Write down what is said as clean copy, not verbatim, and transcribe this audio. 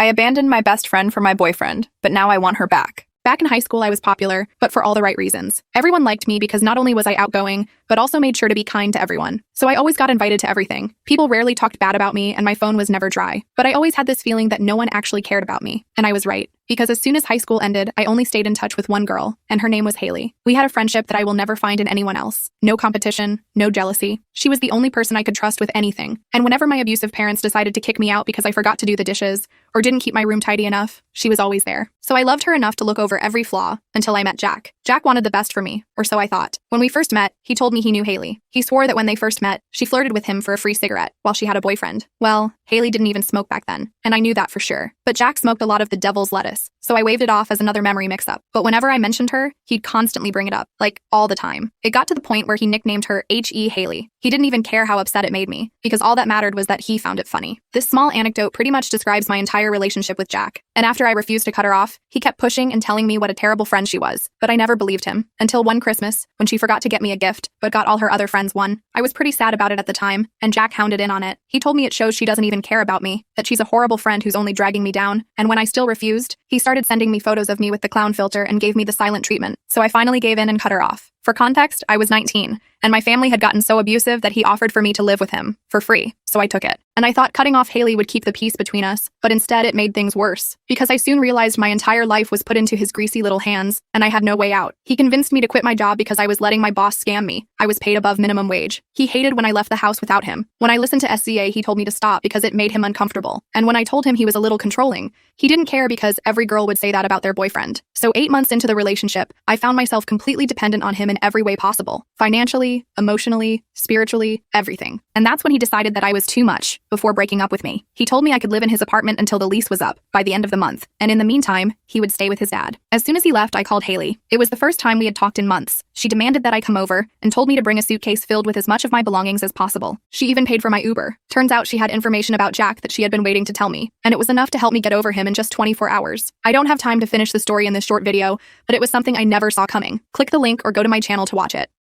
I abandoned my best friend for my boyfriend, but now I want her back. Back in high school, I was popular, but for all the right reasons. Everyone liked me because not only was I outgoing, but also made sure to be kind to everyone. So I always got invited to everything. People rarely talked bad about me, and my phone was never dry. But I always had this feeling that no one actually cared about me. And I was right. Because as soon as high school ended, I only stayed in touch with one girl, and her name was Haley. We had a friendship that I will never find in anyone else. No competition, no jealousy. She was the only person I could trust with anything. And whenever my abusive parents decided to kick me out because I forgot to do the dishes, or didn't keep my room tidy enough, she was always there. So I loved her enough to look over every flaw until I met Jack. Jack wanted the best for me, or so I thought. When we first met, he told me he knew Haley. He swore that when they first met, she flirted with him for a free cigarette while she had a boyfriend. Well, Haley didn't even smoke back then, and I knew that for sure. But Jack smoked a lot of the devil's lettuce, so I waved it off as another memory mix-up. But whenever I mentioned her, he'd constantly bring it up, like all the time. It got to the point where he nicknamed her H.E. Haley. He didn't even care how upset it made me, because all that mattered was that he found it funny. This small anecdote pretty much describes my entire relationship with Jack. And after I refused to cut her off, he kept pushing and telling me what a terrible friend she was. But I never believed him. Until one Christmas, when she forgot to get me a gift, but got all her other friends one. I was pretty sad about it at the time, and Jack hounded in on it. He told me it shows she doesn't even care about me, that she's a horrible friend who's only dragging me down. And when I still refused, he started sending me photos of me with the clown filter and gave me the silent treatment. So I finally gave in and cut her off. For context, I was 19, and my family had gotten so abusive that he offered for me to live with him, for free, so I took it. And I thought cutting off Haley would keep the peace between us, but instead it made things worse, because I soon realized my entire life was put into his greasy little hands, and I had no way out. He convinced me to quit my job because I was letting my boss scam me. I was paid above minimum wage. He hated when I left the house without him. When I listened to SCA, he told me to stop because it made him uncomfortable. And when I told him he was a little controlling, he didn't care because every girl would say that about their boyfriend. So 8 months into the relationship, I found myself completely dependent on him in every way possible. Financially, emotionally, spiritually, everything. And that's when he decided that I was too much before breaking up with me. He told me I could live in his apartment until the lease was up, by the end of the month. And in the meantime, he would stay with his dad. As soon as he left, I called Haley. It was the first time we had talked in months. She demanded that I come over and told me to bring a suitcase filled with as much of my belongings as possible. She even paid for my Uber. Turns out she had information about Jack that she had been waiting to tell me, and it was enough to help me get over him in just 24 hours. I don't have time to finish the story in this short video, but it was something I never saw coming. Click the link or go to my channel to watch it.